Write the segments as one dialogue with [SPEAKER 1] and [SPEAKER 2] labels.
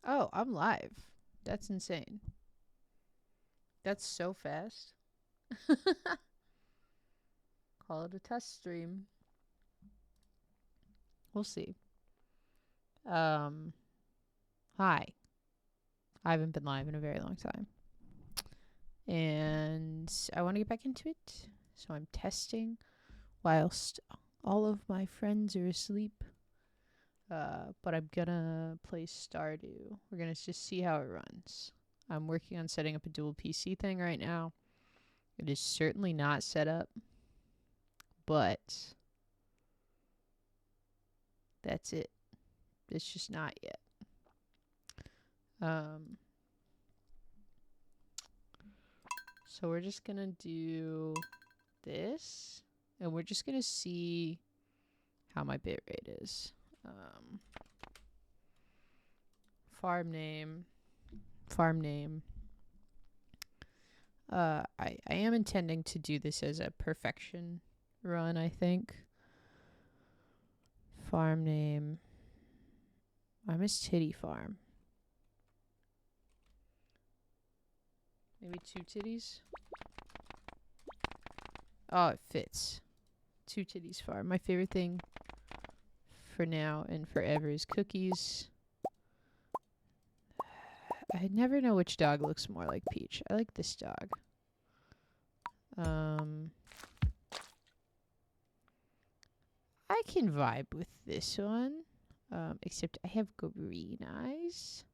[SPEAKER 1] Oh, I'm live. That's insane. That's so fast. Call it a test stream. We'll see. Um, Hi. I haven't been live in a very long time. And I want to get back into it. So I'm testing whilst all of my friends are asleep. But I'm gonna play Stardew. We're gonna just see how it runs. I'm working on setting up a dual PC thing right now. It is certainly not set up, but that's it. It's just not yet. Um, so we're just gonna do this, and we're just gonna see how my bit rate is. Farm name. I am intending to do this as a perfection run, I think. Farm name. I miss Titty Farm. Maybe 2 titties? Oh, it fits. 2 titties farm. My favorite thing for now and forever is cookies. I never know which dog looks more like Peach. I like this dog. I can vibe with this one. Except I have green eyes.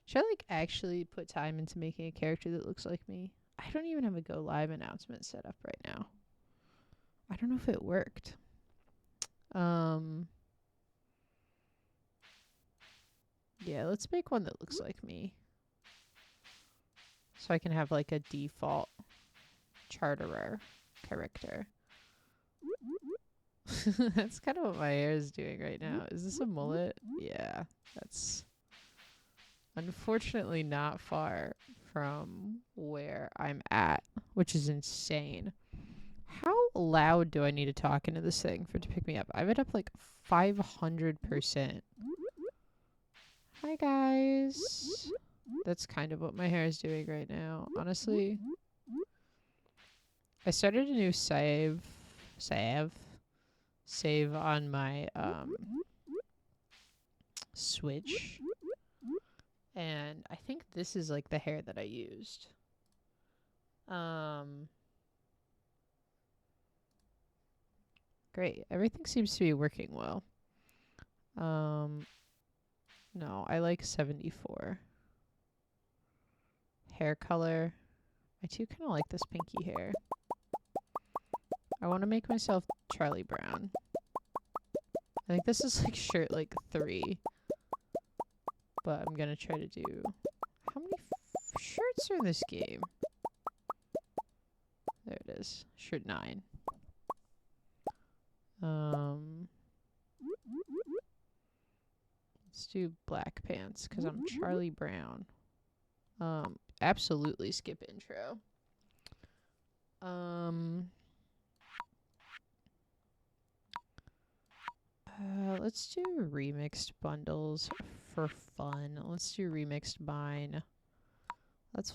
[SPEAKER 1] Should I like actually put time into making a character that looks like me? I don't even have a go live announcement set up right now. I don't know if it worked. Yeah, let's make one that looks like me. So I can have like a default charterer character. That's kind of what my hair is doing right now. Is this a mullet? Yeah, that's unfortunately not far from where I'm at, which is insane. How loud do I need to talk into this thing for it to pick me up? I've it up like 500%. Hi guys. That's kind of what my hair is doing right now. Honestly, I started a new save on my Switch, and I think this is like the hair that I used. Great. Everything seems to be working well. No, I like 74. Hair color. I too kind of like this pinky hair. I want to make myself Charlie Brown. I think this is like shirt like 3. But I'm gonna try to do... How many shirts are in this game? There it is. Shirt 9. Let's do black pants because I'm Charlie Brown. Absolutely skip intro. Let's do remixed bundles for fun. Let's do remixed mine. Let's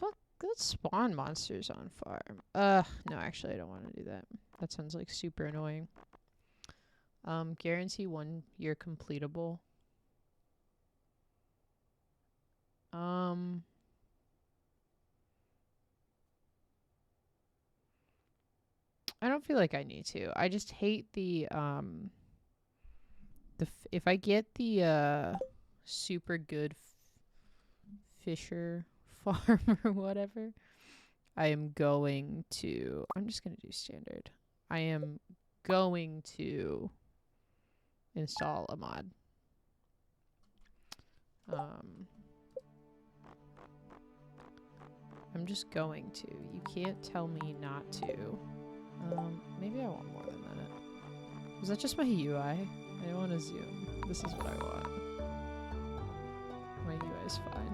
[SPEAKER 1] spawn monsters on farm. No, actually I don't want to do that. That sounds like super annoying. Guarantee 1 year completable. I don't feel like I need to. I just hate the if I get the super good fisher farm or whatever, I am going to... I'm just going to do standard. I am going to install a mod. I'm just going to. You can't tell me not to. Maybe I want more than that. Is that just my UI? I want to zoom. This is what I want. My UI is fine.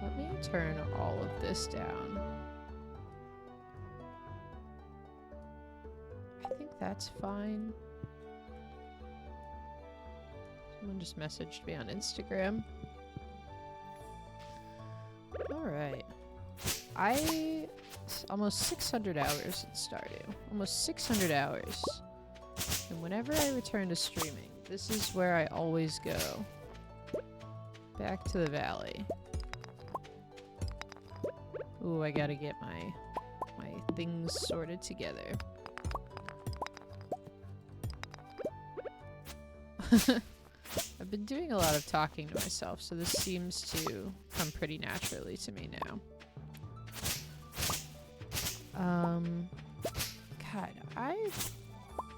[SPEAKER 1] Let me turn all of this down. That's fine. Someone just messaged me on Instagram. Alright. Almost 600 hours in Stardew. Almost 600 hours. And whenever I return to streaming, this is where I always go. Back to the valley. Ooh, I gotta get my things sorted together. I've been doing a lot of talking to myself, so this seems to come pretty naturally to me now. God,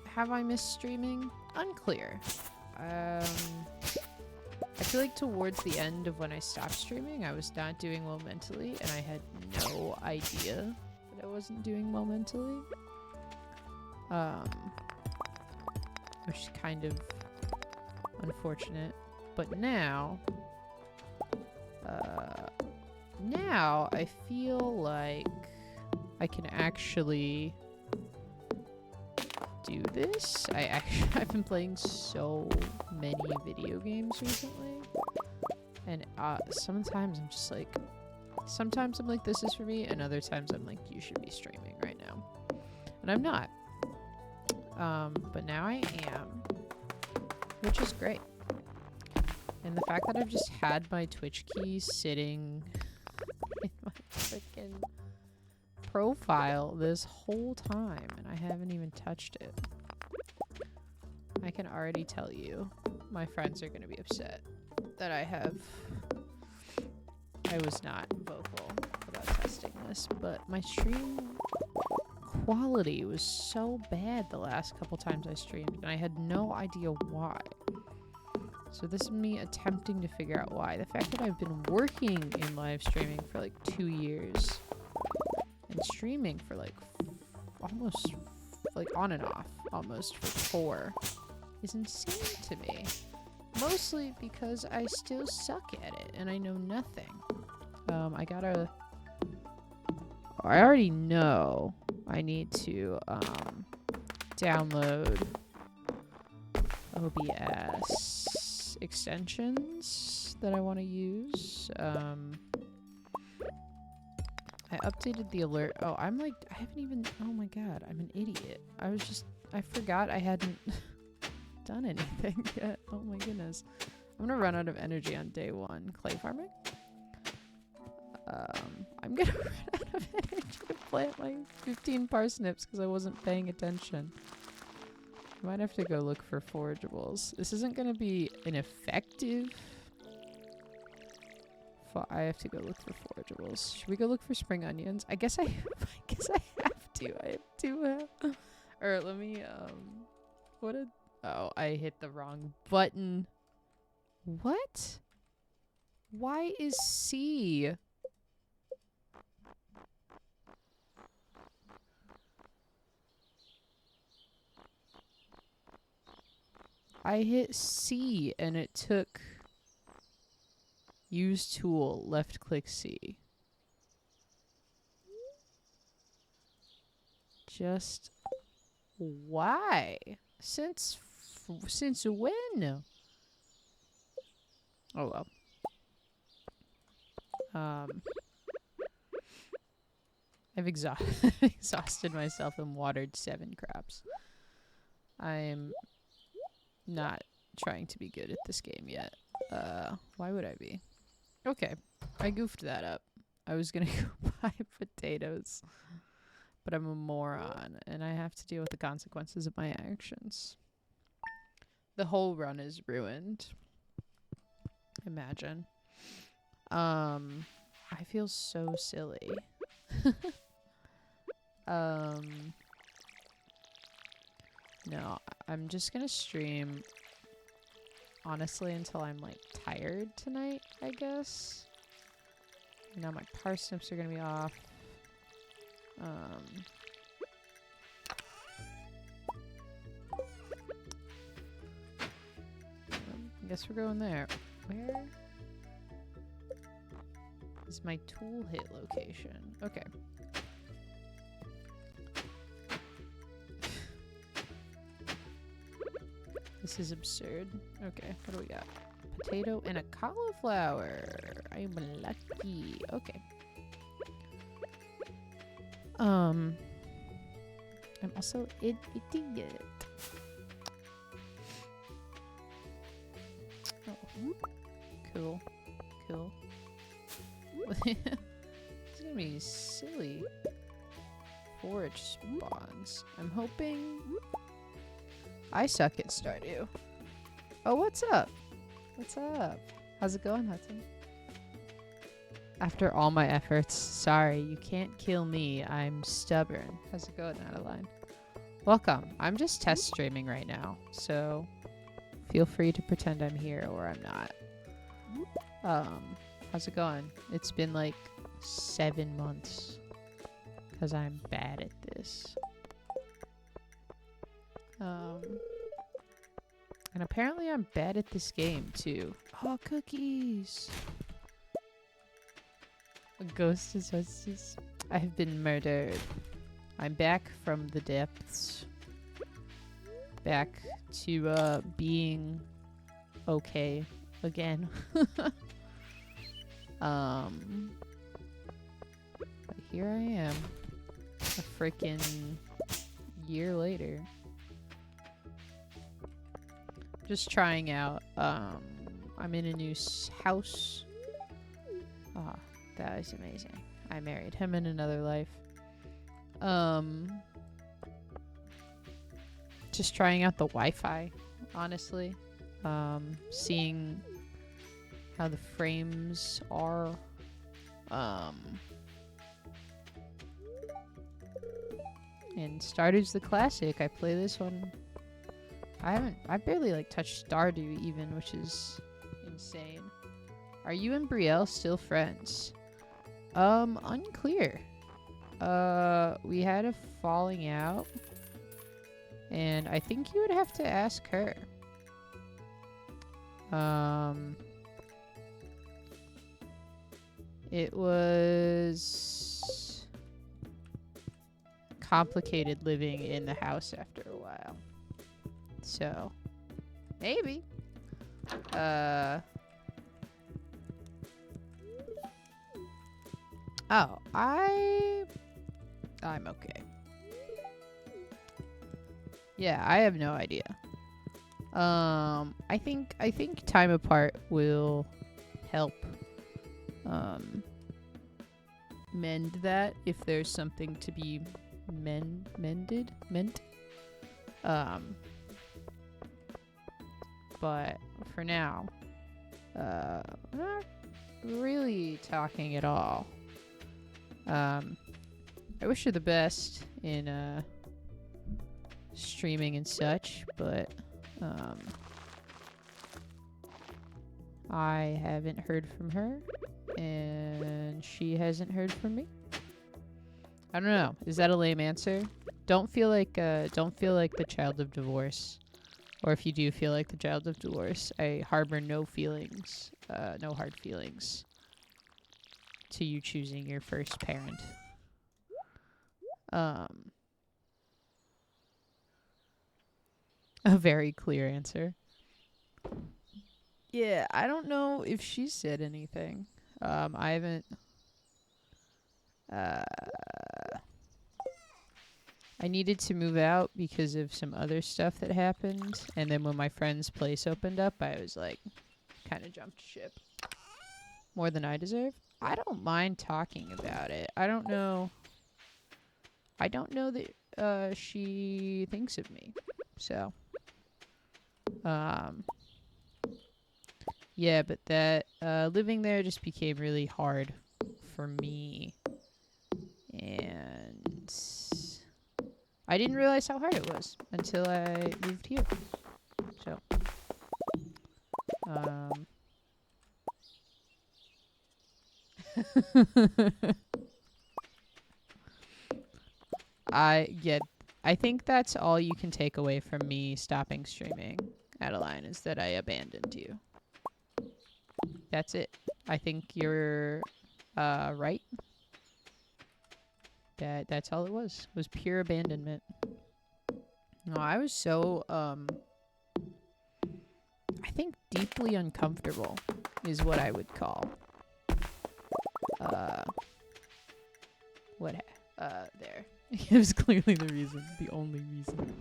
[SPEAKER 1] have I missed streaming? Unclear. I feel like towards the end of when I stopped streaming, I was not doing well mentally, and I had no idea that I wasn't doing well mentally. Which is kind of unfortunate. But now I feel like I can actually do this. I've been playing so many video games recently, and sometimes I'm just like, this is for me, and other times I'm like, you should be streaming right now, and I'm not. But now I am, which is great. And the fact that I've just had my Twitch key sitting in my freaking profile this whole time, and I haven't even touched it. I can already tell you, my friends are gonna be upset that I was not vocal about testing this, but my stream quality was so bad the last couple times I streamed, and I had no idea why. So this is me attempting to figure out why. The fact that I've been working in live streaming for like 2 years and streaming for like almost like on and off almost for 4 is insane to me. Mostly because I still suck at it and I know nothing. I already know I need to download OBS extensions that I want to use. I updated the alert. Oh, I haven't even, oh my god, I'm an idiot. I forgot I hadn't done anything yet. Oh my goodness. I'm gonna run out of energy on day 1. Clay farming? I'm gonna run out of energy to plant my 15 parsnips because I wasn't paying attention. I might have to go look for forageables. This isn't gonna be an effective... I have to go look for forageables. Should we go look for spring onions? I guess I have to. Or let me, oh, I hit the wrong button. What? Why is C? I hit C and it took use tool, left click C. Just why? Since when? Oh well. I've exhausted myself and watered 7 crops. I'm not trying to be good at this game yet. Why would I be? Okay, I goofed that up. I was gonna go buy potatoes, but I'm a moron, and I have to deal with the consequences of my actions. The whole run is ruined. Imagine. I feel so silly. No, I'm just gonna stream honestly until I'm like tired tonight, I guess. Now my parsnips are gonna be off. I guess we're going there. Where is my tool hit location? Okay. This is absurd. Okay, what do we got? Potato and a cauliflower. I'm lucky. Okay. I'm also an idiot. Oh. Cool. Cool. It's gonna be silly. Forage spawns. I'm hoping... I suck at Stardew. Oh, what's up? What's up? How's it going, Hudson? After all my efforts, sorry, you can't kill me. I'm stubborn. How's it going, Adeline? Welcome. I'm just test streaming right now, so feel free to pretend I'm here or I'm not. How's it going? It's been like 7 months because I'm bad at this. And apparently I'm bad at this game too. Oh, cookies! A ghost is hostess. I have been murdered. I'm back from the depths. Back to being okay again. But here I am, a freaking year later. Just trying out. I'm in a new house. Ah, that is amazing. I married him in another life. Just trying out the Wi-Fi, honestly. Seeing how the frames are. And Stardew's the classic. I play this one. I barely like touched Stardew even, which is insane. Are you and Brielle still friends? Unclear. We had a falling out, and I think you would have to ask her. It was complicated living in the house after a while. So, maybe. Oh, I'm okay. Yeah, I have no idea. I think time apart will help mend that if there's something to be mended. But for now, we're not really talking at all. I wish her the best in streaming and such, but I haven't heard from her, and she hasn't heard from me. I don't know. Is that a lame answer? Don't feel like the child of divorce. Or if you do feel like the child of divorce, I harbor no feelings, no hard feelings to you choosing your first parent. A very clear answer. Yeah, I don't know if she said anything. I haven't... I needed to move out because of some other stuff that happened. And then when my friend's place opened up, I was like, kind of jumped ship. More than I deserve. I don't mind talking about it. I don't know that she thinks of me. So. Yeah, but that living there just became really hard for me. And I didn't realize how hard it was until I moved here. So, I think that's all you can take away from me stopping streaming, Adeline, is that I abandoned you. That's it. I think you're right. That's all it was pure abandonment. No, I was so think deeply uncomfortable is what I would call. There. It was clearly the reason, the only reason.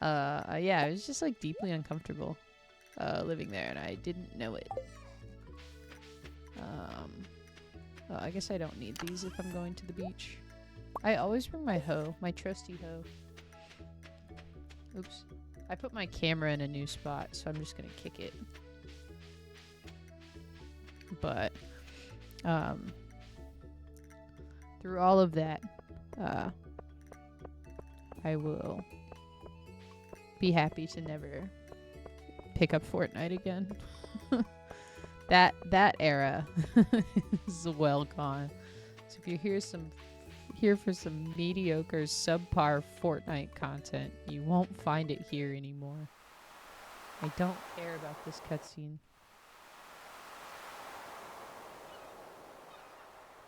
[SPEAKER 1] Yeah, I was just like deeply uncomfortable living there, and I didn't know it. Well, I guess I don't need these if I'm going to the beach. I always bring my hoe, my trusty hoe. Oops. I put my camera in a new spot, so I'm just gonna kick it. But, through all of that, I will be happy to never pick up Fortnite again. That era is well gone. So if you're here for some mediocre, subpar Fortnite content, you won't find it here anymore. I don't care about this cutscene.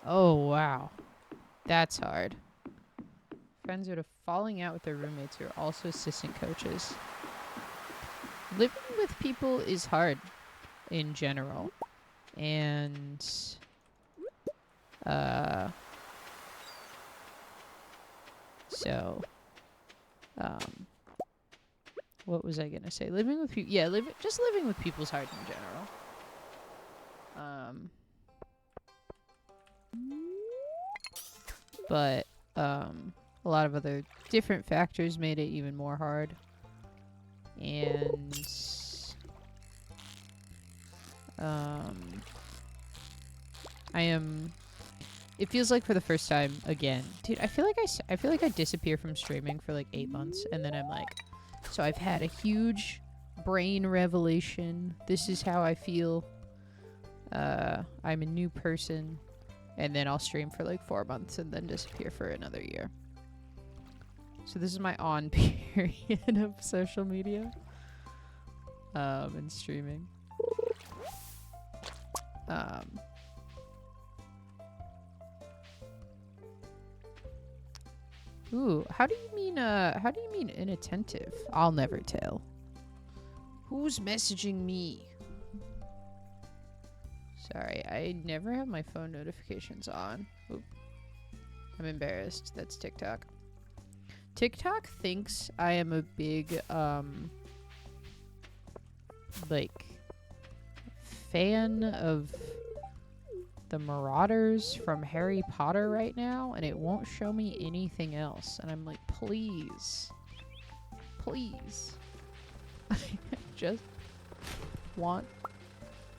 [SPEAKER 1] Oh wow, that's hard. Friends are falling out with their roommates who are also assistant coaches. Living with people is hard in general, and so what was I gonna say? Living with people, just living with people is hard in general. But a lot of other different factors made it even more hard. And it feels like for the first time again, dude. I feel like I disappear from streaming for like 8 months, and then I'm like, so I've had a huge brain revelation. This is how I feel. I'm a new person, and then I'll stream for like 4 months and then disappear for another year. So this is my on period of social media, and streaming. Ooh, how do you mean inattentive? I'll never tell. Who's messaging me? Sorry, I never have my phone notifications on. Oop. I'm embarrassed. That's TikTok. TikTok thinks I am a big, like, fan of the Marauders from Harry Potter right now, and it won't show me anything else. And I'm like, please. Please. I just want...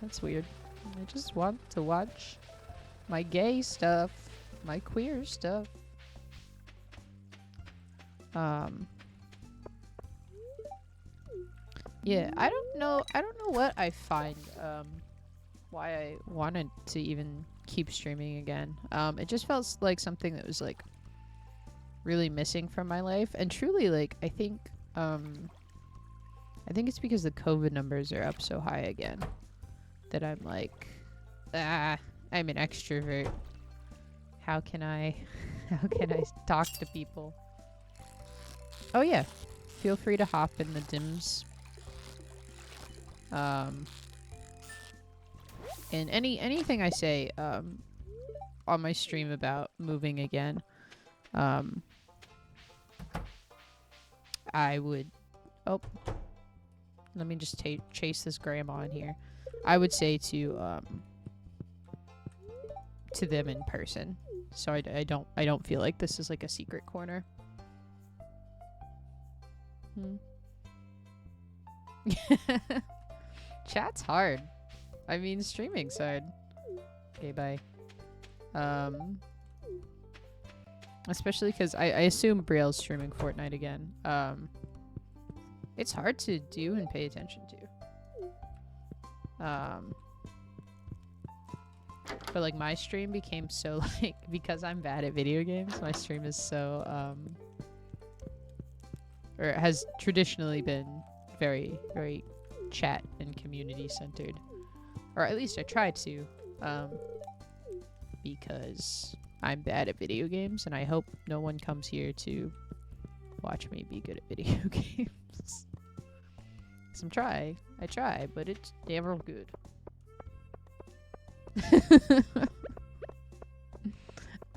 [SPEAKER 1] That's weird. I just want to watch my gay stuff, my queer stuff. Yeah, I don't know what I find, why I wanted to even keep streaming again. It just felt like something that was like really missing from my life, and truly, like, I think it's because the COVID numbers are up so high again that I'm like, I'm an extrovert. How can I talk to people? Oh yeah, feel free to hop in the DIMS. And anything I say on my stream about moving again, I would... Oh, let me just chase this grandma in here. I would say to them in person, so I don't feel like this is like a secret corner. Chat's hard. I mean, streaming's hard. Okay, bye. Especially because I assume Brielle's streaming Fortnite again. It's hard to do and pay attention to. But like my stream became so like, because I'm bad at video games, my stream is so or it has traditionally been very, very chat and community centered, or at least I try to, because I'm bad at video games, and I hope no one comes here to watch me be good at video games. try. I try, but it's never good.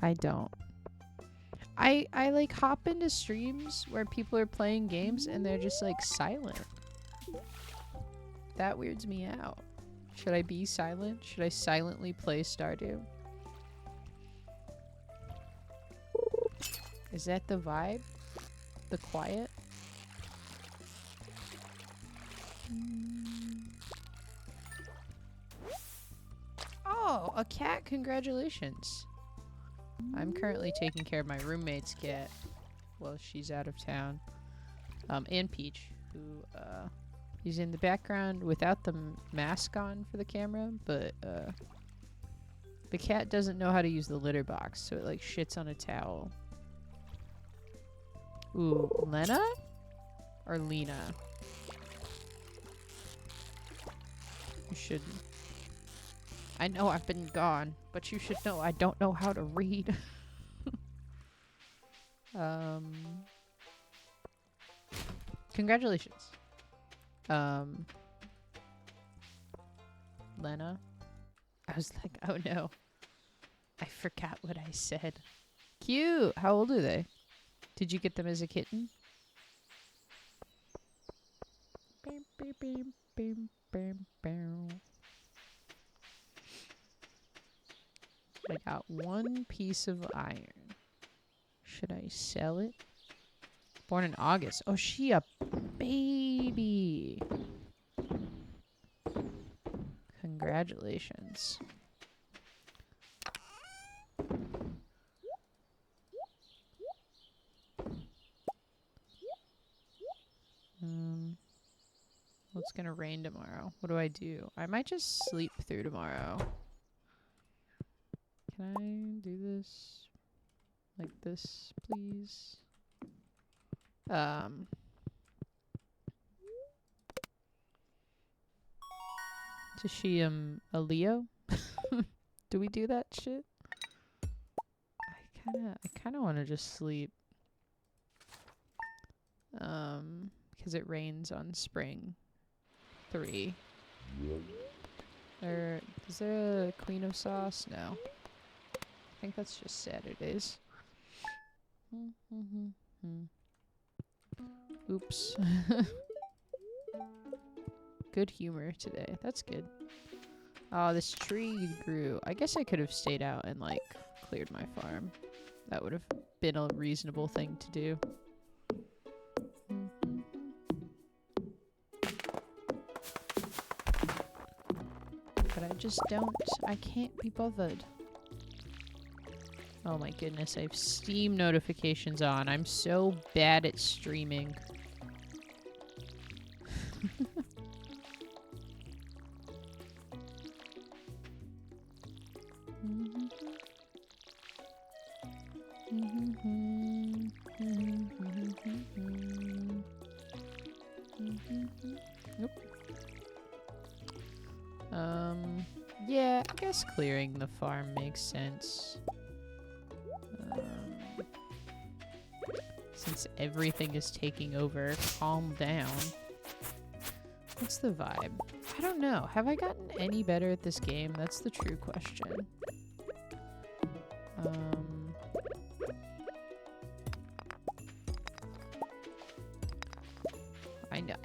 [SPEAKER 1] I don't. I like hop into streams where people are playing games and they're just like silent. That weirds me out. Should I be silent? Should I silently play Stardew? Is that the vibe? The quiet? Oh, a cat. Congratulations. I'm currently taking care of my roommate's cat while she's out of town. And Peach, who is in the background without the mask on for the camera, but the cat doesn't know how to use the litter box, so it like shits on a towel. Ooh, Lena? Or Lena? You shouldn't. I know I've been gone, but you should know I don't know how to read. Congratulations. Lena? I was like, oh no. I forgot what I said. Cute! How old are they? Did you get them as a kitten? I got one piece of iron. Should I sell it? Born in August. Oh, she a baby. Congratulations. Well, it's gonna rain tomorrow. What do I do? I might just sleep through tomorrow. Can I do this like this, please? Is she a Leo? Do we do that shit? I kinda wanna just sleep. Because it rains on spring 3. Is there a Queen of Sauce? No. I think that's just Saturdays. Oops. Good humor today. That's good. Oh, this tree grew. I guess I could have stayed out and, like, cleared my farm. That would have been a reasonable thing to do. But I just don't. I can't be bothered. Oh my goodness, I have Steam notifications on. I'm so bad at streaming. Nope. Yeah, I guess clearing the farm makes sense. Since everything is taking over, calm down. What's the vibe? I don't know. Have I gotten any better at this game? That's the true question.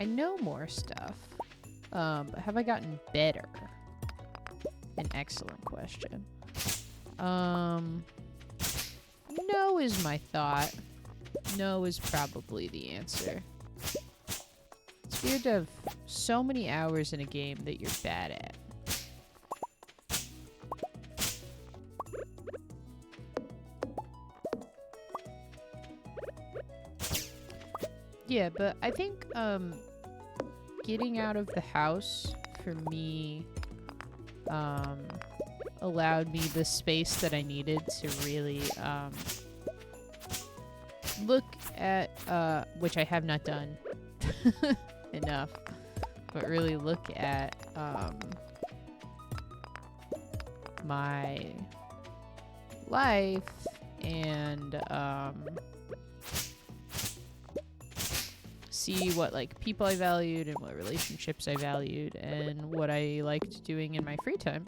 [SPEAKER 1] I know more stuff. But have I gotten better? An excellent question. No is my thought. No is probably the answer. It's weird to have so many hours in a game that you're bad at. Yeah, but I think getting out of the house for me allowed me the space that I needed to really look at which I have not done enough, but really look at my life and see what like people I valued and what relationships I valued and what I liked doing in my free time.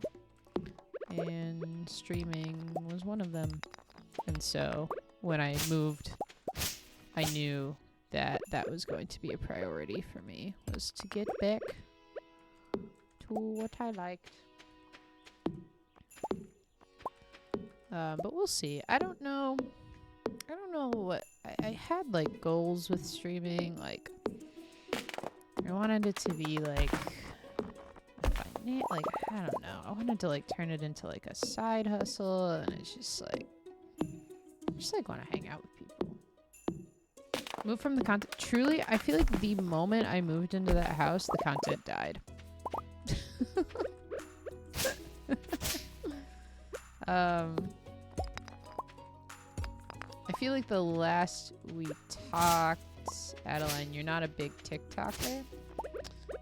[SPEAKER 1] And streaming was one of them. And so when I moved, I knew that that was going to be a priority for me, was to get back to what I liked. But we'll see. I don't know what I had like goals with streaming. Like I wanted it to be like like I don't know. I wanted to like turn it into like a side hustle, and it's just like want to hang out with people. Move from the content. Truly, I feel like the moment I moved into that house, the content died. I feel like the last we talked, Adeline, you're not a big TikToker.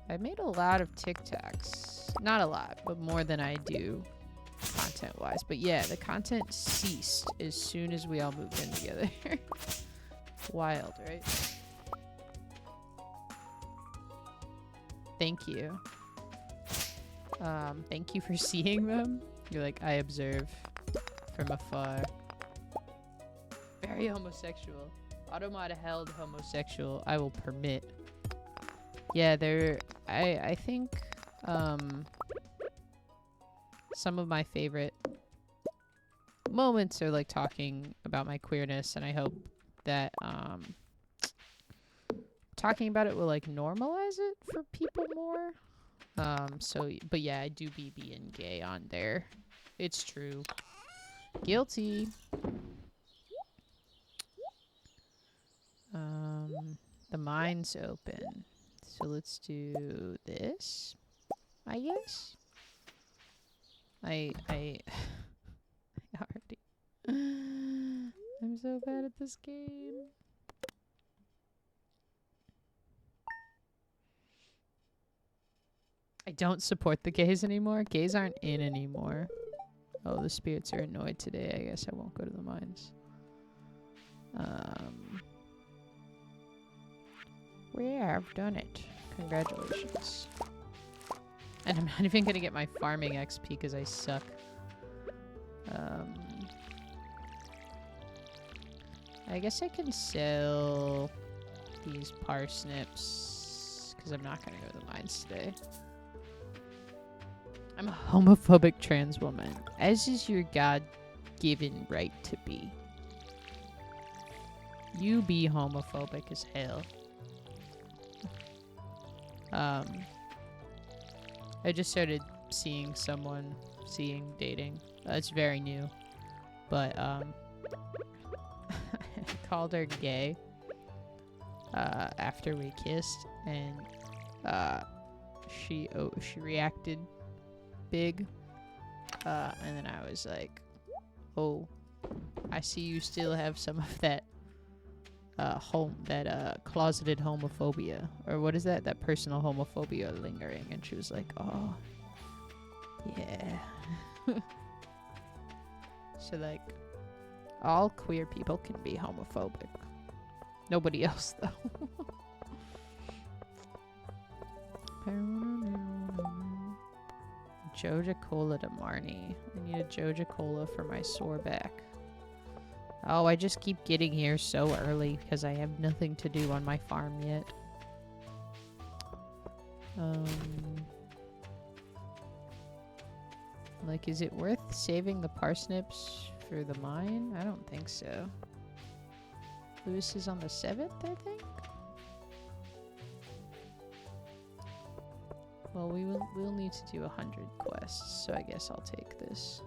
[SPEAKER 1] I made a lot of TikToks. Not a lot, but more than I do content-wise. But yeah, the content ceased as soon as we all moved in together. Wild, right? Thank you. Thank you for seeing them. You're like, I observe from afar. Very homosexual. Automata held homosexual. I will permit. Yeah, I think some of my favorite moments are like talking about my queerness, and I hope that talking about it will like normalize it for people more. But yeah, I do be being gay on there. It's true. Guilty. The mine's open. So let's do this, I guess. I already I'm so bad at this game. I don't support the gays anymore. Gays aren't in anymore. Oh, the spirits are annoyed today. I guess I won't go to the mines. We have done it. Congratulations. And I'm not even gonna get my farming XP because I suck. I guess I can sell these parsnips because I'm not gonna go to the mines today. I'm a homophobic trans woman, as is your God-given right to be. You be homophobic as hell. I just started seeing dating. It's very new. But, I called her gay, after we kissed, and, she reacted big, and then I was like, oh, I see you still have some of that, closeted homophobia, or what is that personal homophobia lingering. And she was like, oh yeah. So like all queer people can be homophobic, nobody else though. Joja Cola to Marnie. I need a Joja Cola for my sore back. Oh, I just keep getting here so early because I have nothing to do on my farm yet. Like, is it worth saving the parsnips for the mine? I don't think so. Lewis is on the 7th, I think? Well, we'll need to do 100 quests, so I guess I'll take this.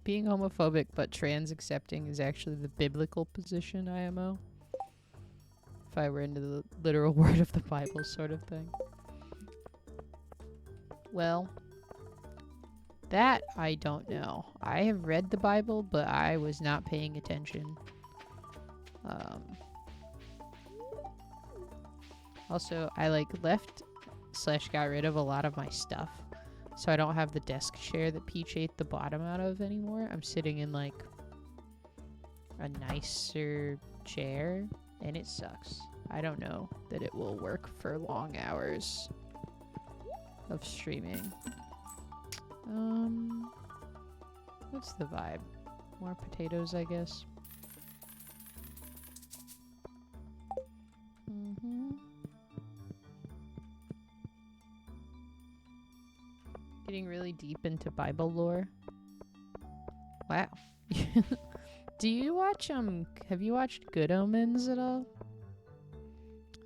[SPEAKER 1] Being homophobic but trans accepting is actually the biblical position, IMO. If I were into the literal word of the Bible sort of thing. Well, that I don't know. I have read the Bible, but I was not paying attention. Also, I like left/got rid of a lot of my stuff. So I don't have the desk chair that Peach ate the bottom out of anymore. I'm sitting in like a nicer chair, and it sucks. I don't know that it will work for long hours of streaming. What's the vibe? More potatoes, I guess. Getting really deep into Bible lore. Wow. Do you watch, have you watched Good Omens at all?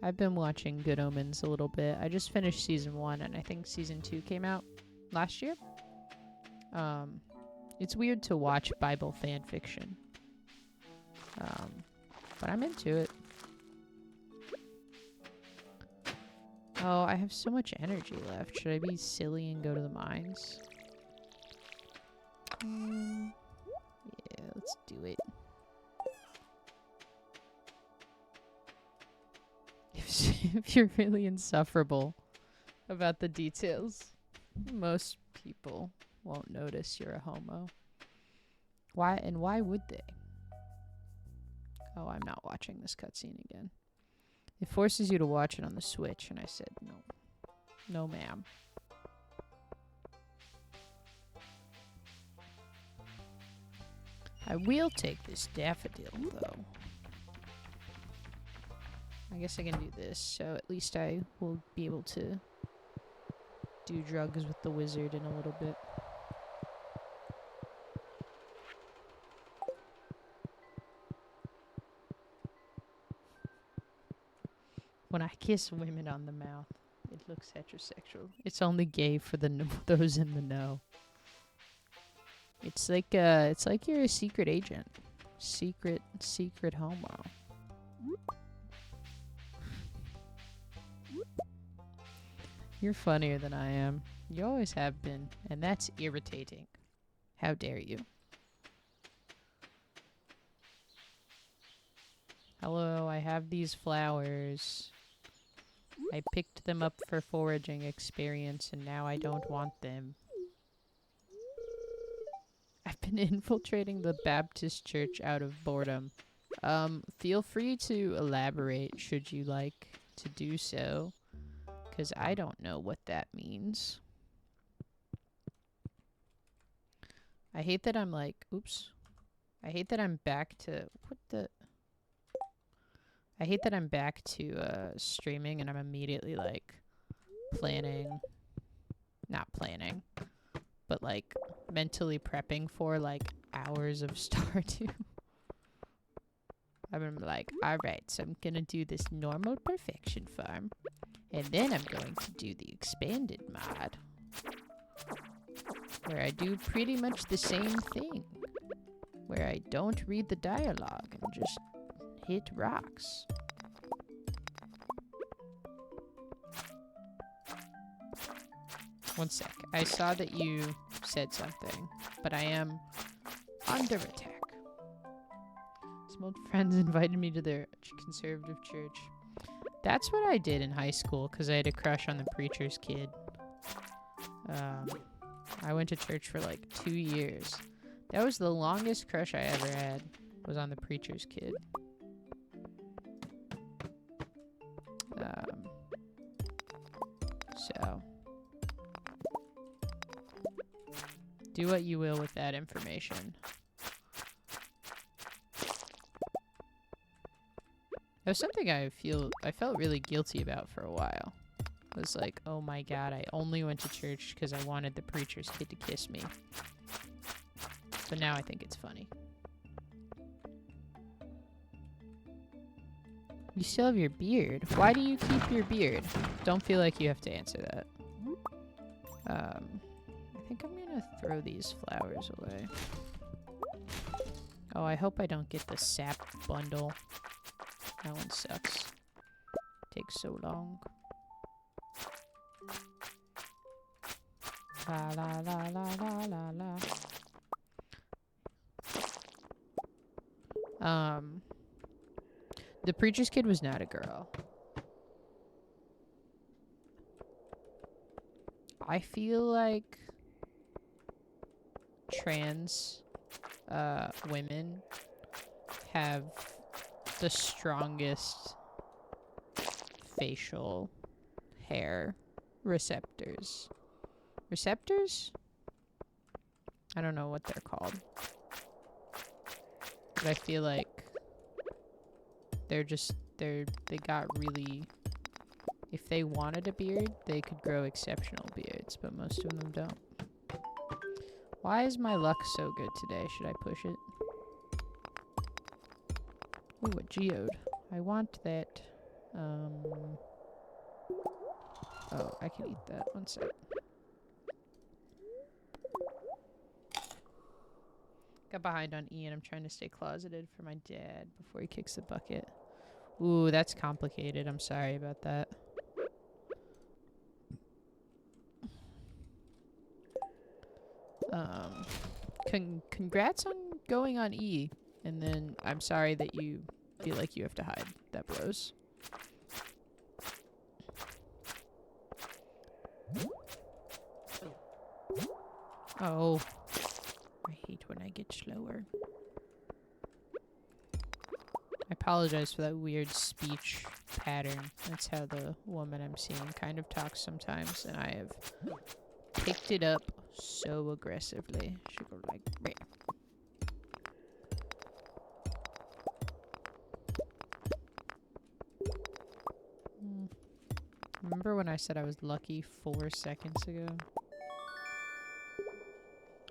[SPEAKER 1] I've been watching Good Omens a little bit. I just finished season 1, and I think season 2 came out last year. It's weird to watch Bible fan fiction. But I'm into it. Oh, I have so much energy left. Should I be silly and go to the mines? Yeah, let's do it. If you're really insufferable about the details, most people won't notice you're a homo. Why? And why would they? Oh, I'm not watching this cutscene again. It forces you to watch it on the Switch, and I said no. No, ma'am. I will take this daffodil, though. I guess I can do this, so at least I will be able to do drugs with the wizard in a little bit. When I kiss women on the mouth, it looks heterosexual. It's only gay for those in the know. It's like you're a secret agent. Secret homo. You're funnier than I am. You always have been, and that's irritating. How dare you? Hello, I have these flowers. I picked them up for foraging experience, and now I don't want them. I've been infiltrating the Baptist church out of boredom. Feel free to elaborate should you like to do so, because I don't know what that means. I hate that I'm like, oops. I hate that I'm back to, I hate that I'm back to streaming and I'm immediately like not planning, but like mentally prepping for like hours of Stardew. I've been like, alright, so I'm gonna do this normal perfection farm, and then I'm going to do the expanded mod, where I do pretty much the same thing, where I don't read the dialogue and just hit rocks. One sec. I saw that you said something, but I am under attack. Some old friends invited me to their conservative church. That's what I did in high school, because I had a crush on the preacher's kid. I went to church for like 2 years. That was the longest crush I ever had, was on the preacher's kid. So, do what you will with that information. That was something I felt really guilty about for a while. It was like, oh my god, I only went to church because I wanted the preacher's kid to kiss me. But now I think it's funny. You still have your beard. Why do you keep your beard? Don't feel like you have to answer that. I think I'm gonna throw these flowers away. Oh, I hope I don't get the sap bundle. That one sucks. Takes so long. La la la la la la la. The preacher's kid was not a girl. I feel like trans women have the strongest facial hair receptors. Receptors? I don't know what they're called. But I feel like they got really, if they wanted a beard, they could grow exceptional beards, but most of them don't. Why is my luck so good today? Should I push it? Ooh, a geode. I want that. Oh, I can eat that. One sec. Got behind on E and I'm trying to stay closeted for my dad before he kicks the bucket. Ooh, that's complicated. I'm sorry about that. Congrats on going on E. And then I'm sorry that you feel like you have to hide. That blows. Oh. I hate when I get slower. I apologize for that weird speech pattern. That's how the woman I'm seeing kind of talks sometimes, and I have picked it up so aggressively. She goes like, meh. Remember when I said I was lucky 4 seconds ago?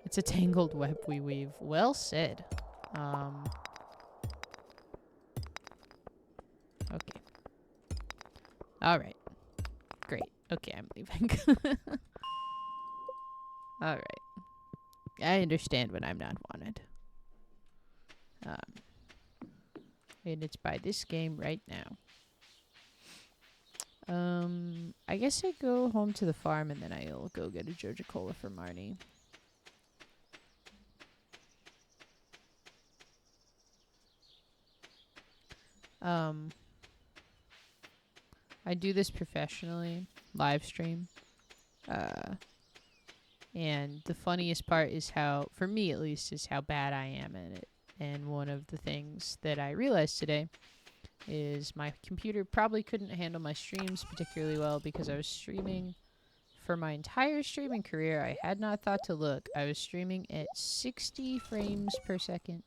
[SPEAKER 1] It's a tangled web we weave. Well said. Okay. Alright. Great. Okay, I'm leaving. Alright. I understand when I'm not wanted. And it's by this game right now. I guess I go home to the farm and then I'll go get a Joja Cola for Marnie. I do this professionally, live stream. And the funniest part is how, for me at least, is how bad I am at it. And one of the things that I realized today is my computer probably couldn't handle my streams particularly well because I was streaming for my entire streaming career. I had not thought to look. I was streaming at 60 frames per second.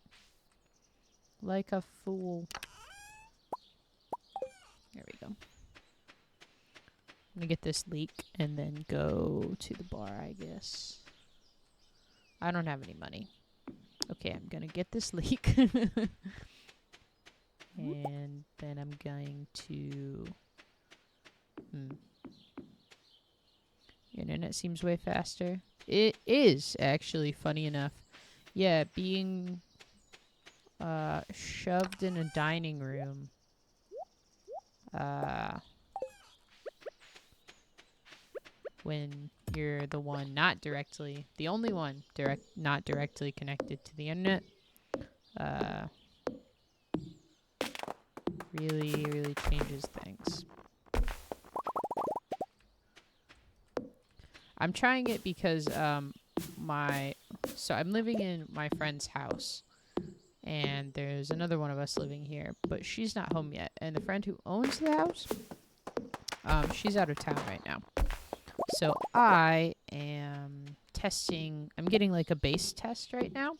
[SPEAKER 1] Like a fool. There we go. I'm gonna get this leek and then go to the bar, I guess. I don't have any money. Okay, I'm gonna get this leek. And then I'm going to... Internet seems way faster. It is, actually, funny enough. Yeah, being shoved in a dining room. When you're the one not directly, the only one not directly connected to the internet, really changes things. I'm trying it because so I'm living in my friend's house, and there's another one of us living here, but she's not home yet. And the friend who owns the house, she's out of town right now. So I am testing, I'm getting like a base test right now,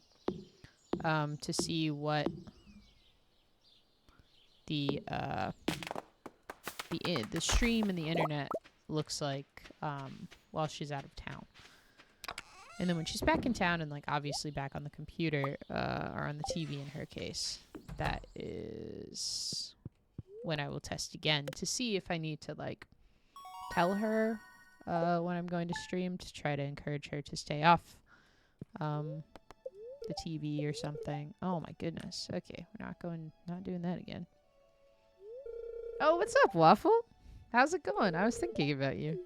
[SPEAKER 1] to see what the stream and the internet looks like, while she's out of town. And then when she's back in town and like obviously back on the computer, or on the TV in her case, that is when I will test again to see if I need to like tell her when I'm going to stream to try to encourage her to stay off the TV or something. Oh my goodness. Okay, we're not doing that again. Oh, what's up, Waffle? How's it going? I was thinking about you.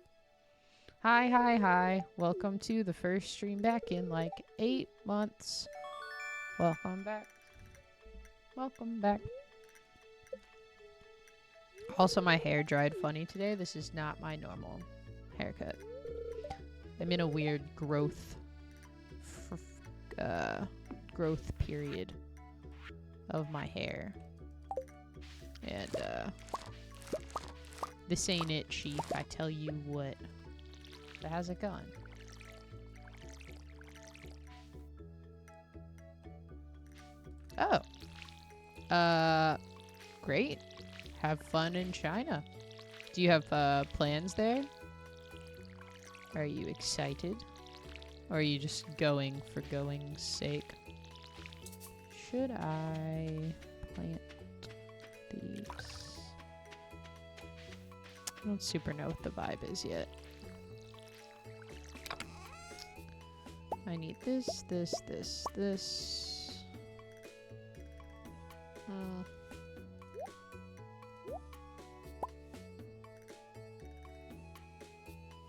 [SPEAKER 1] Hi. Welcome to the first stream back in like 8 months. Welcome back. Also, my hair dried funny today. This is not my normal haircut. I'm in a weird growth period. of my hair. And, this ain't it, Chief. I tell you what. But how's it going? Oh. Great. Have fun in China. Do you have, plans there? Are you excited? Or are you just going for going's sake? Should I plant these? I don't super know what the vibe is yet. I need this, this, this, this.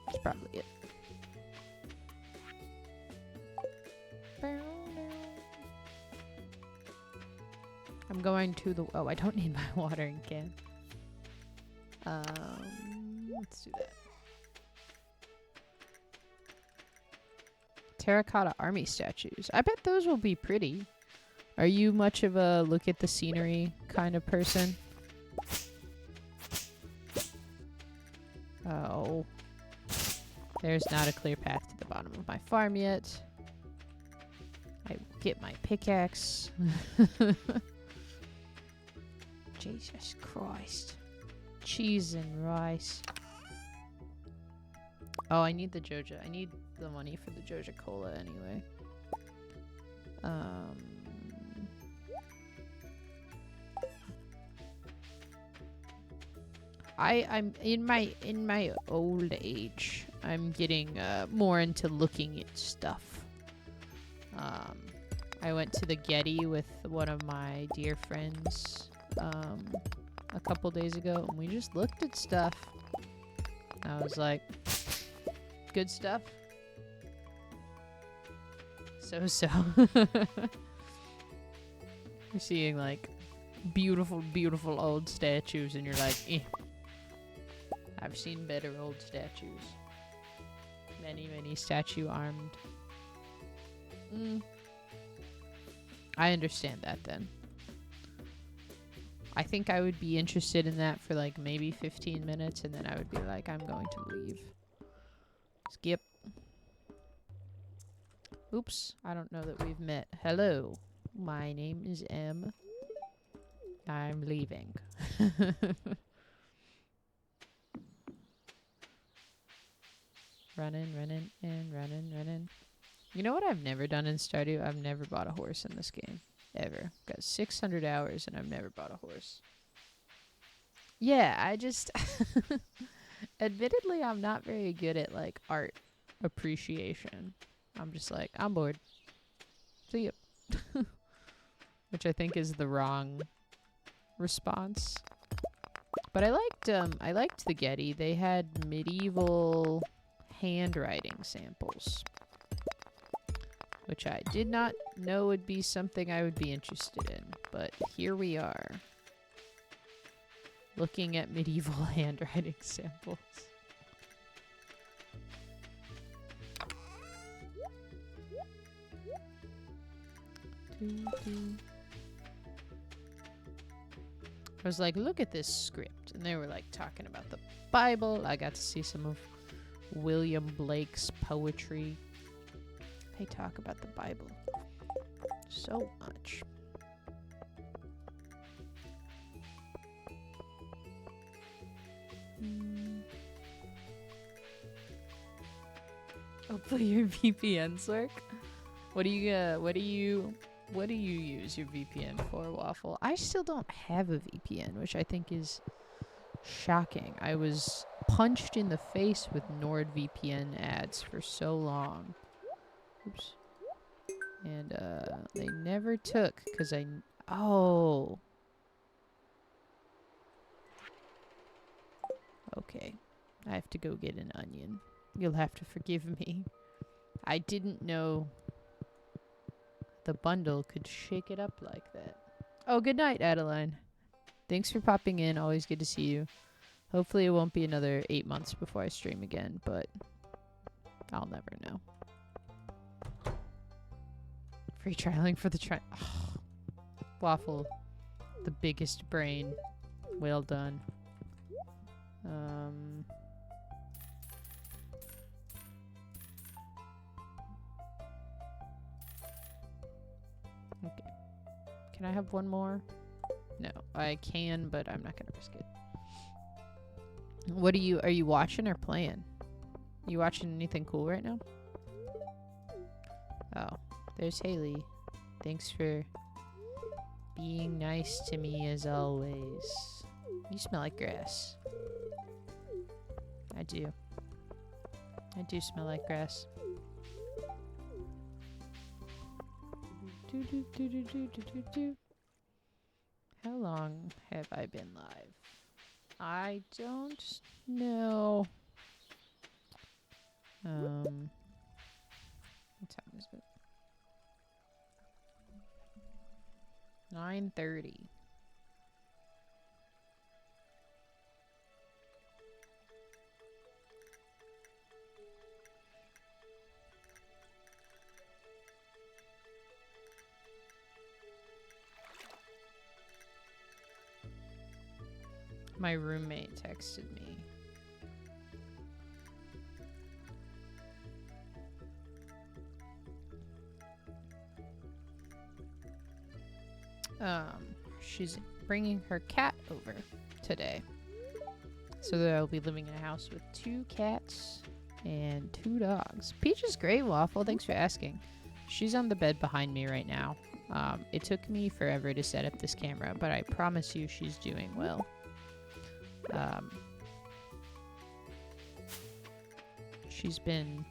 [SPEAKER 1] That's probably it. I'm going to the... Oh, I don't need my watering can. Let's do that. Terracotta army statues. I bet those will be pretty. Are you much of a look at the scenery kind of person? Oh. There's not a clear path to the bottom of my farm yet. I will get my pickaxe. Jesus Christ. Cheese and rice. Oh, I need the Joja. I need the money for the Joja Cola anyway. I'm in my old age. I'm getting more into looking at stuff. I went to the Getty with one of my dear friends a couple days ago, and we just looked at stuff. I was like, good stuff. So. You're seeing like beautiful, beautiful old statues, and you're like, eh. I've seen better old statues. Many, many statue armed. I understand that then. I think I would be interested in that for like maybe 15 minutes, and then I would be like, I'm going to leave. Skip. Oops, I don't know that we've met. Hello, my name is M. I'm leaving. Running, and running. You know what I've never done in Stardew? I've never bought a horse in this game. Ever. Got 600 hours and I've never bought a horse. Yeah, I just... Admittedly, I'm not very good at, like, art appreciation. I'm just like, I'm bored. See ya. Which I think is the wrong response. But I liked the Getty. They had medieval handwriting samples, which I did not know would be something I would be interested in, but here we are, looking at medieval handwriting samples. I was like, look at this script, and they were like talking about the Bible. I got to see some of William Blake's poetry. They talk about the Bible so much. Hopefully your VPNs work. What do you use your VPN for, Waffle? I still don't have a VPN, which I think is shocking. I was punched in the face with NordVPN ads for so long. Oops. And they never took because oh. Okay. I have to go get an onion. You'll have to forgive me. I didn't know the bundle could shake it up like that. Oh, good night, Adeline. Thanks for popping in. Always good to see you. Hopefully it won't be another 8 months before I stream again, but I'll never know. Free trialing for the Waffle, the biggest brain. Well done. Okay. Can I have one more? No, I can, but I'm not gonna risk it. What are you watching or playing? You watching anything cool right now? Oh, there's Haley. Thanks for being nice to me as always. You smell like grass. I do. I do smell like grass. How long have I been live? I don't know. What time is it? 9:30. My roommate texted me. She's bringing her cat over today. So they'll be living in a house with 2 cats and 2 dogs. Peach is great, Waffle. Thanks for asking. She's on the bed behind me right now. It took me forever to set up this camera, but I promise you she's doing well. She's been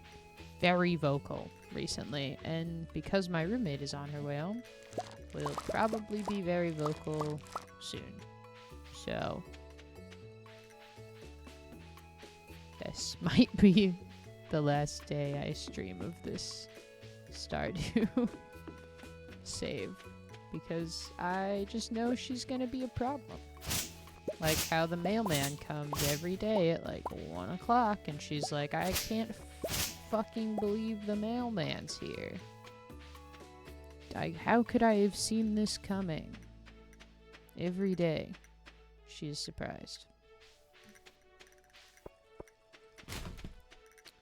[SPEAKER 1] very vocal recently, and because my roommate is on her way home, will probably be very vocal soon. So this might be the last day I stream of this Stardew save, because I just know she's gonna be a problem. Like how the mailman comes every day at like 1 o'clock and she's like, I can't fucking believe the mailman's here. How could I have seen this coming? Every day, she is surprised.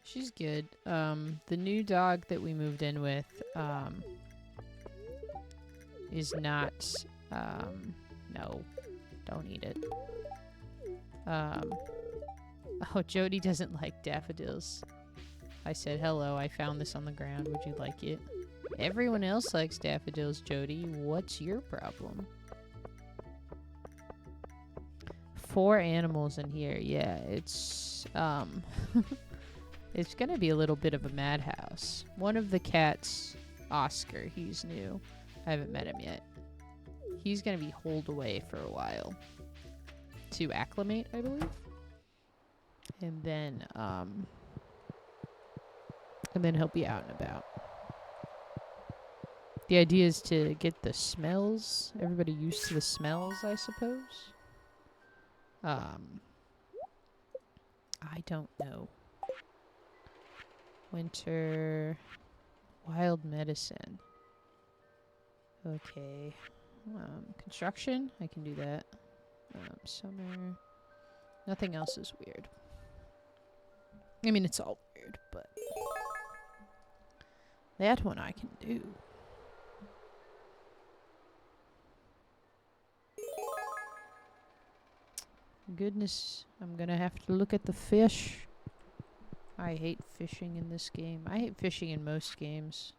[SPEAKER 1] She's good. The new dog that we moved in with, is not, no, don't eat it. Oh, Jody doesn't like daffodils. I said, hello, I found this on the ground. Would you like it? Everyone else likes daffodils, Jody. What's your problem? 4 animals in here. Yeah, it's, it's gonna be a little bit of a madhouse. One of the cats, Oscar, he's new. I haven't met him yet. He's gonna be holed away for a while to acclimate, I believe. And then he'll be out and about. The idea is to get the smells, everybody used to the smells, I suppose. I don't know. Winter, wild medicine. Okay. Construction, I can do that. Summer, nothing else is weird. I mean, it's all weird, but that one I can do. Goodness, I'm gonna have to look at the fish. I hate fishing in this game. I hate fishing in most games.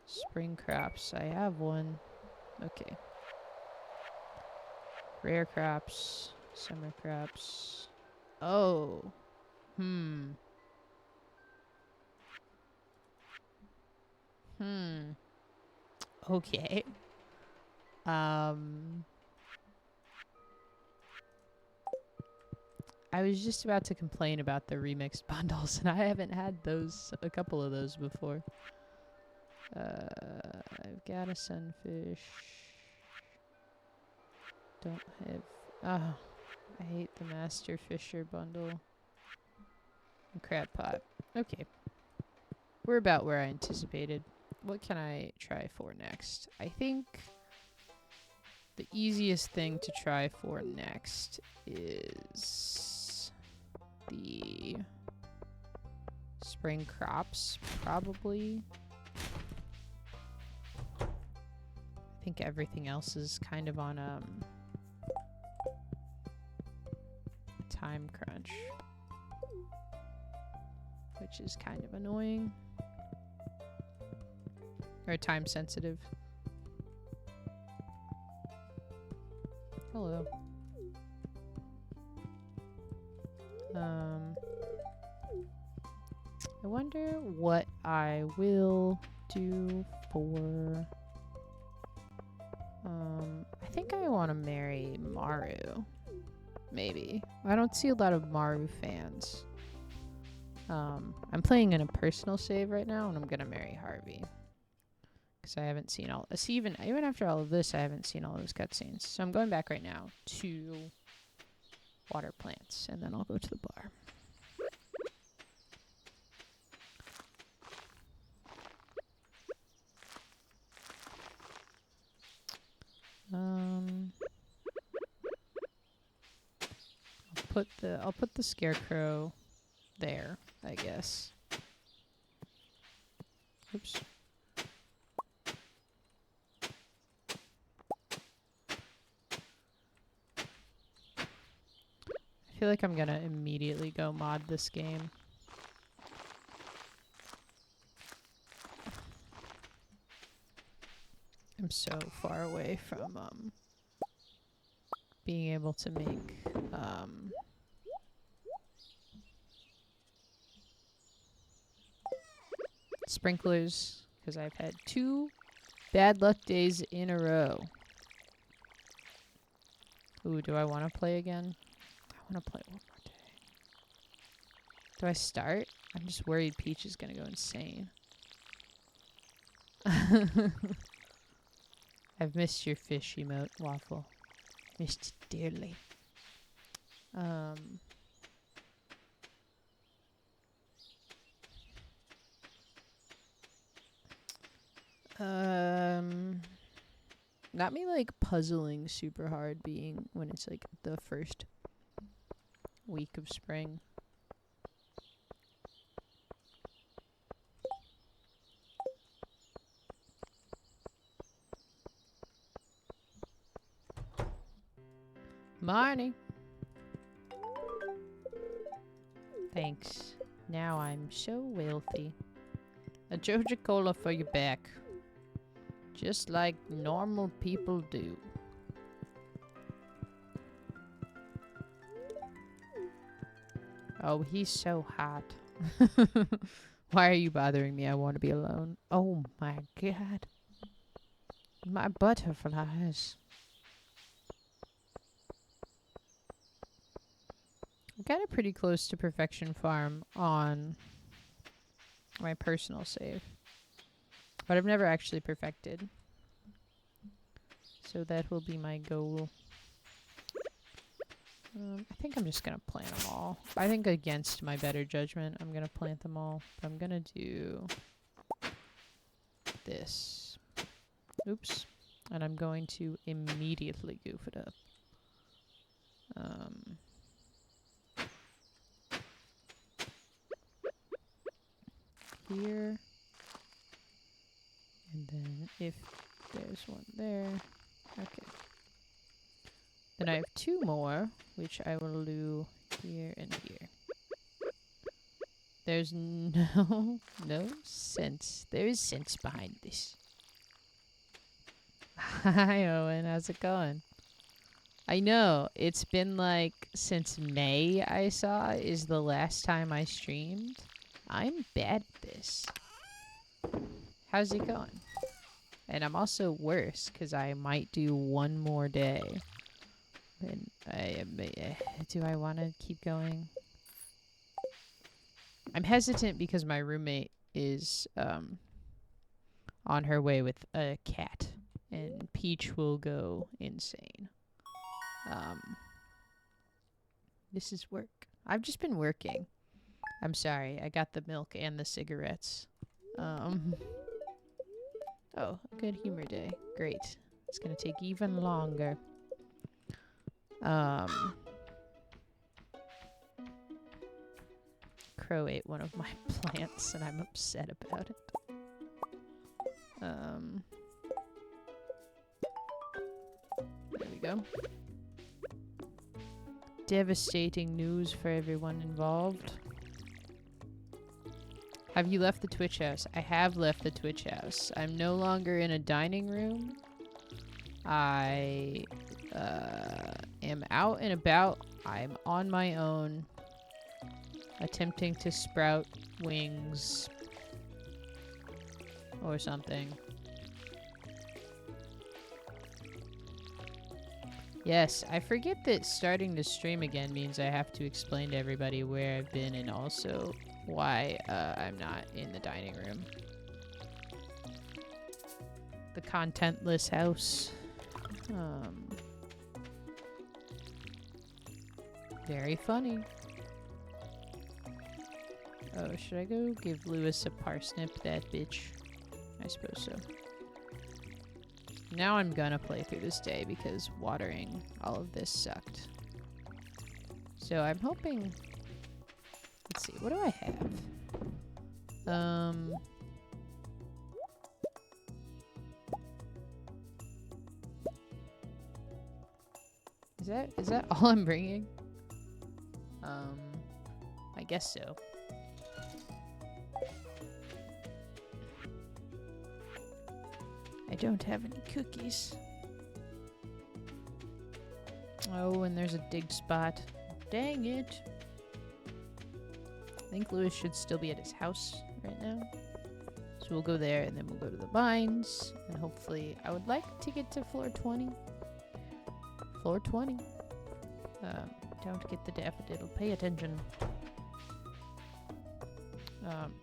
[SPEAKER 1] Spring crops, I have one. Okay. Rare crops, summer crops. Oh. Okay. I was just about to complain about the remixed bundles, and I haven't had those, a couple of those before. I've got a sunfish. Don't have... Oh, I hate the Master Fisher bundle. And crab pot. Okay. We're about where I anticipated. What can I try for next? I think The easiest thing to try for next is the spring crops, probably. I think everything else is kind of on a time crunch, which is kind of annoying. Or time sensitive. Hello. I wonder what I will do for... I think I want to marry Maru. Maybe. I don't see a lot of Maru fans. I'm playing in a personal save right now, and I'm gonna marry Harvey. Because I haven't seen all... even after all of this, I haven't seen all those cutscenes. So I'm going back right now to water plants, and then I'll go to the bar. I'll put the scarecrow there, I guess. Oops. I feel like I'm gonna immediately go mod this game. I'm so far away from being able to make sprinklers, because I've had 2 bad luck days in a row. Ooh, do I want to play again? I want to play one more day. Do I start? I'm just worried Peach is going to go insane. I've missed your fish emote, Waffle. Missed it dearly. Got me like puzzling super hard being when it's like the first week of spring. Morning. Thanks. Now I'm so wealthy. A Joja Cola for your back. Just like normal people do. Oh, he's so hot. Why are you bothering me? I want to be alone. Oh my god. My butterflies. I got a pretty close to perfection farm on my personal save. But I've never actually perfected. So that will be my goal. I think I'm just going to plant them all. I think against my better judgment, I'm going to plant them all. But I'm going to do this. Oops. And I'm going to immediately goof it up. Here. And then if there's one there. Okay. Then I have 2 more, which I will do here and here. There's no sense. There is sense behind this. Hi, Owen. How's it going? I know. It's been like since May I saw is the last time I streamed. I'm bad at this. How's it going? And I'm also worse because I might do 1 more day. And do I want to keep going? I'm hesitant because my roommate is on her way with a cat. And Peach will go insane. This is work. I've just been working. I'm sorry. I got the milk and the cigarettes. Oh, a good humor day. Great. It's gonna take even longer. Crow ate one of my plants and I'm upset about it. There we go. Devastating news for everyone involved. Have you left the Twitch house? I have left the Twitch house. I'm no longer in a dining room. I am out and about. I'm on my own, attempting to sprout wings or something. Yes, I forget that starting to stream again means I have to explain to everybody where I've been and also why I'm not in the dining room. The contentless house. Very funny. Oh, should I go give Lewis a parsnip, that bitch? I suppose so. Now I'm gonna play through this day because watering all of this sucked. So I'm hoping... Let's see, what do I have? Is that all I'm bringing? I guess so. I don't have any cookies. Oh, and there's a dig spot. Dang it. I think Lewis should still be at his house right now. So we'll go there and then we'll go to the mines. And hopefully, I would like to get to floor 20. Floor 20. Don't get the daffodil. Pay attention.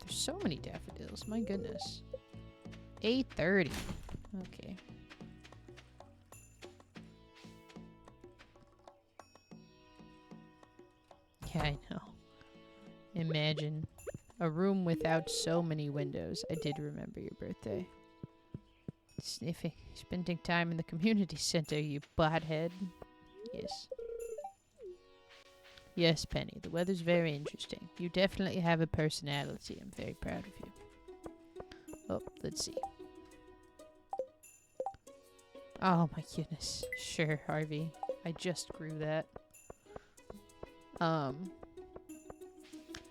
[SPEAKER 1] There's so many daffodils. My goodness. 8:30. Okay. Yeah, I know. Imagine a room without so many windows. I did remember your birthday. Sniffing. Spending time in the community center, you butthead. Yes. Yes, Penny. The weather's very interesting. You definitely have a personality. I'm very proud of you. Oh, let's see. Oh my goodness. Sure, Harvey. I just grew that. But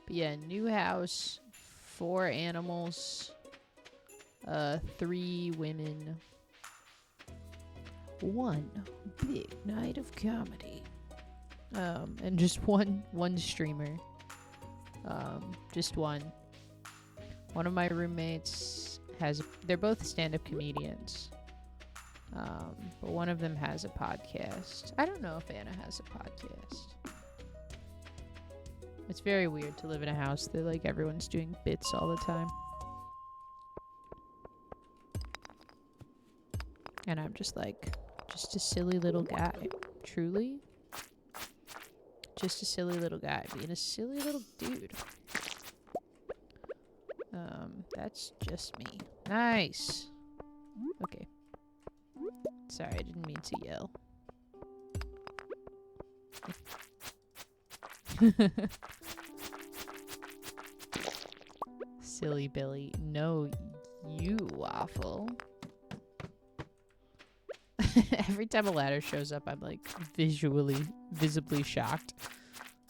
[SPEAKER 1] yeah, new house, 4 animals, 3 women, 1 big night of comedy. And just one streamer. Just one. One of my roommates they're both stand-up comedians. But one of them has a podcast. I don't know if Anna has a podcast. It's very weird to live in a house that, like, everyone's doing bits all the time. And I'm just like, just a silly little guy. Truly. Just a silly little guy being a silly little dude. That's just me. Nice. Okay. Sorry, I didn't mean to yell. Silly Billy. No, you waffle. Every time a ladder shows up, I'm like visibly shocked.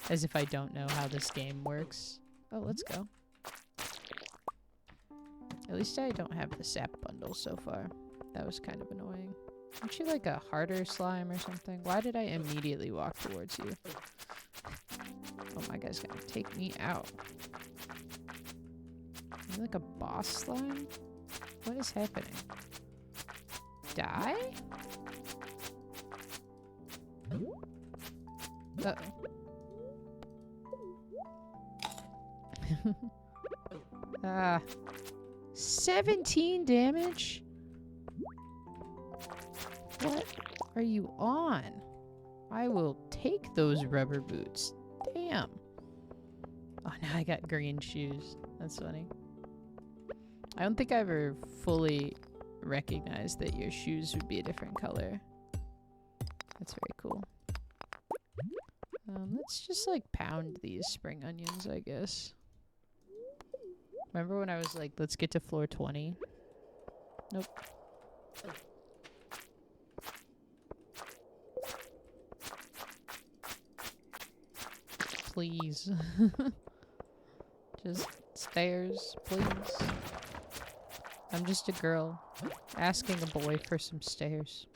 [SPEAKER 1] As if I don't know how this game works. Oh, let's go. At least I don't have the sap bundle so far. That was kind of annoying. Aren't you like a harder slime or something? Why did I immediately walk towards you? Oh, my guy's gonna take me out. Are you like a boss slime? What is happening? Die? Uh-oh. 17 damage? What are you on? I will take those rubber boots. Damn. Oh, now I got green shoes. That's funny. I don't think I ever fully recognize that your shoes would be a different color. That's very cool. Let's just like pound these spring onions, I guess. Remember when I was like, let's get to floor 20? Nope. Please. Just stairs, please. I'm just a girl asking a boy for some stairs.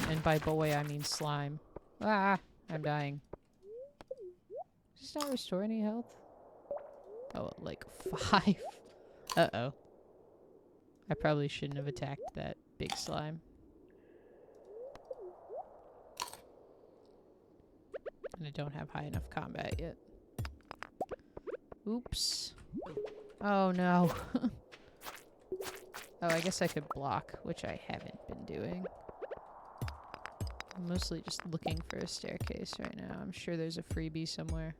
[SPEAKER 1] And by boy, I mean slime. Ah, I'm dying. Does this not restore any health? Oh, like 5. Uh-oh. I probably shouldn't have attacked that big slime. And I don't have high enough combat yet. Oops. Oh no. Oh, I guess I could block, which I haven't been doing. I'm mostly just looking for a staircase right now. I'm sure there's a freebie somewhere.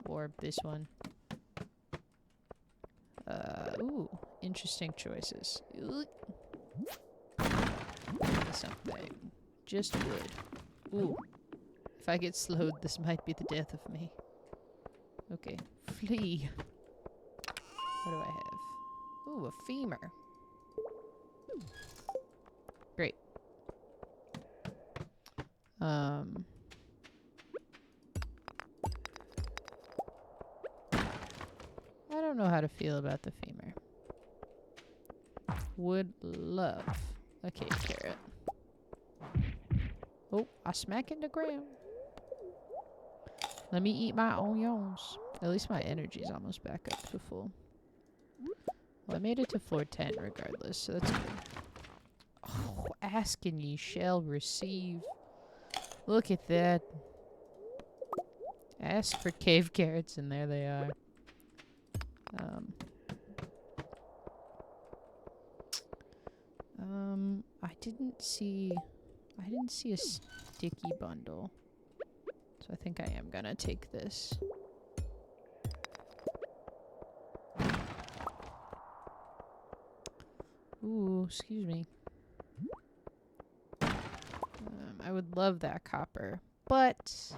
[SPEAKER 1] Or this one. Ooh, interesting choices. Something. Just wood. Ooh. If I get slowed, this might be the death of me. Okay. Flee. What do I have? Ooh, a femur. Great. I don't know how to feel about the femur. Would love a cave carrot. Oh, I smack in the ground. Let me eat my onions. At least my energy's almost back up to full. Well, I made it to floor 10 regardless, so that's good. Oh, ask and ye shall receive. Look at that. Ask for cave carrots and there they are. I didn't see a sticky bundle. So I think I am gonna take this. Ooh, excuse me. I would love that copper, but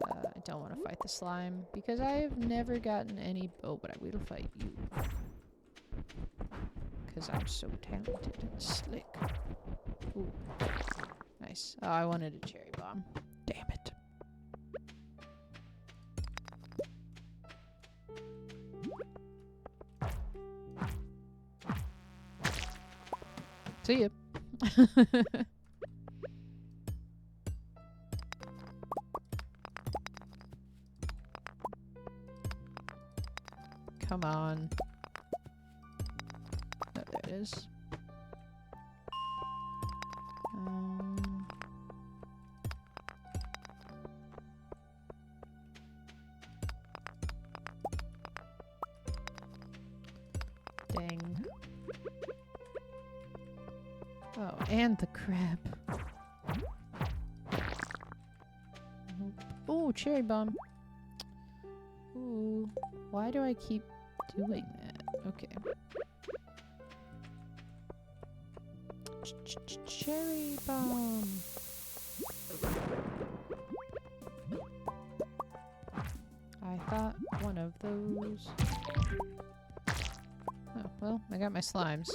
[SPEAKER 1] I don't want to fight the slime because I have never gotten any. Oh, but I will fight you because I'm so talented and slick. Ooh, nice. Oh, I wanted a cherry bomb. Damn it. See ya. Come on. Oh, there it is. Dang. Oh, and the crab. Ooh, cherry bomb. Ooh, why do I keep doing that? Okay. Cherry bomb. I thought one of those. Oh, well, I got my slimes.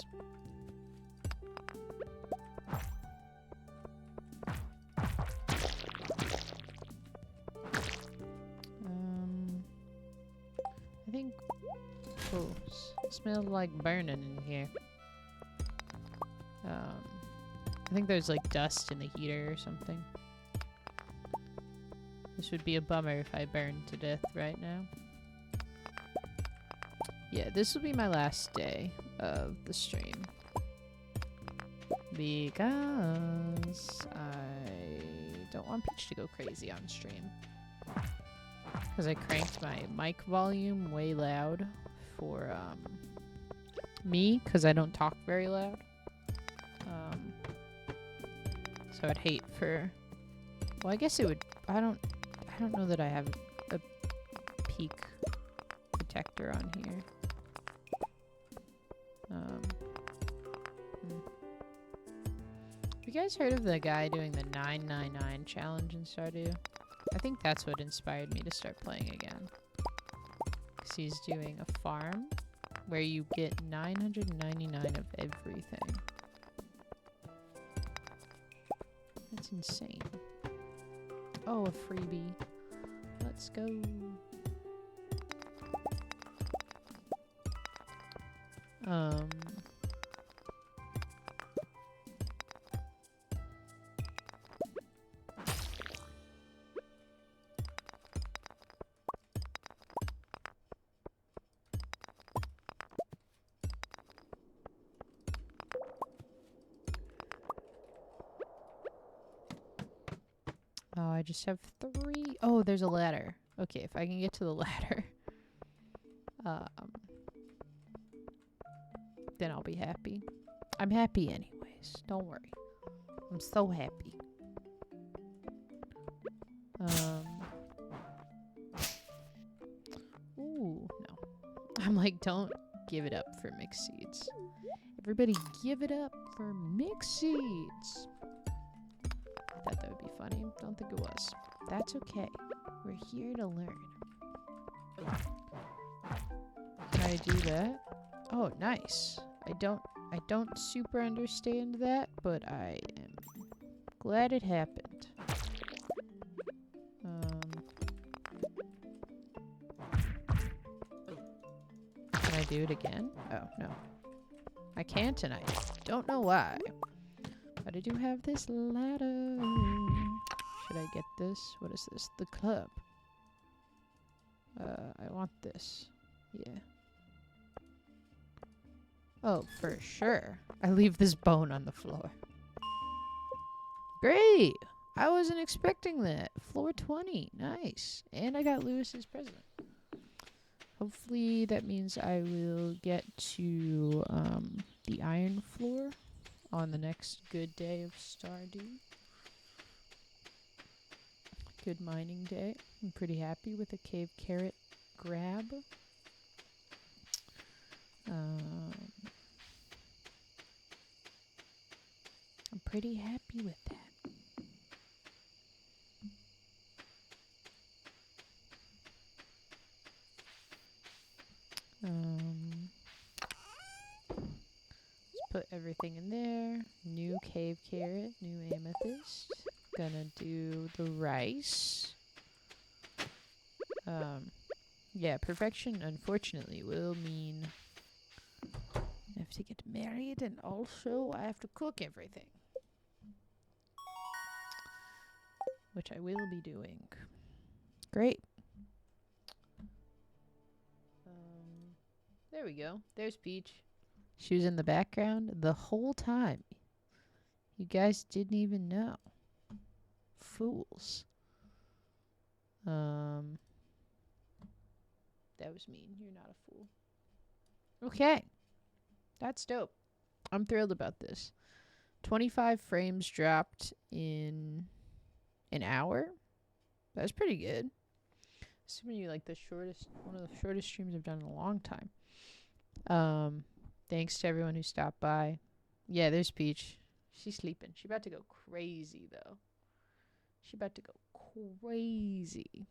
[SPEAKER 1] I think... Oh, smells like burning in here. I think there's like dust in the heater or something. This would be a bummer if I burned to death right now. Yeah, this will be my last day of the stream. Because I don't want Peach to go crazy on stream. Because I cranked my mic volume way loud for me, because I don't talk very loud. So I'd hate for... Well, I guess it would... I don't know that I have a peak detector on here. you guys heard of the guy doing the 999 challenge in Stardew? I think that's what inspired me to start playing again. Because he's doing a farm where you get 999 of everything. That's insane. Oh, a freebie. Let's go. Oh, I just have 3. Oh, there's a ladder. Okay, if I can get to the ladder, then I'll be happy. I'm happy anyways. Don't worry. I'm so happy. Ooh, no. I'm like, don't give it up for mixed seeds. Everybody give it up for mixed seeds. I thought that would be funny. Don't think it was. That's okay. We're here to learn. Can I do that? Oh, nice. I don't super understand that, but I am glad it happened. Can I do it again? Oh, no. I can't, and I don't know why. But I do have this ladder. Should I get this? What is this? The club. I want this. Yeah. Oh, for sure. I leave this bone on the floor. Great! I wasn't expecting that. Floor 20. Nice. And I got Lewis's present. Hopefully that means I will get to the iron floor on the next good day of Stardew. Good mining day. I'm pretty happy with a cave carrot grab. I'm pretty happy with that. Let's put everything in there. New cave carrot, new amethyst. Gonna do the rice. Yeah, perfection unfortunately will mean I have to get married and also I have to cook everything. Which I will be doing. Great. There we go. There's Peach. She was in the background the whole time. You guys didn't even know. Fools. That was mean. You're not a fool. Okay. That's dope. I'm thrilled about this. 25 frames dropped in an hour. That's pretty good. Assuming you like one of the shortest streams I've done in a long time. Thanks to everyone who stopped by. Yeah, there's Peach. She's sleeping. She's about to go crazy, though. She's about to go crazy.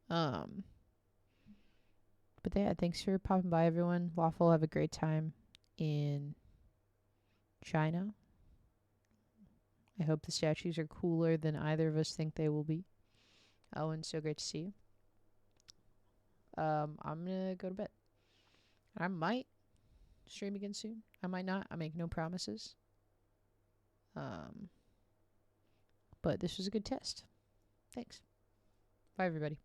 [SPEAKER 1] But yeah, thanks for popping by, everyone. Waffle, have a great time in China. I hope the statues are cooler than either of us think they will be. Owen, so great to see you. I'm gonna go to bed. I might stream again soon. I might not. I make no promises. But this was a good test. Thanks. Bye, everybody.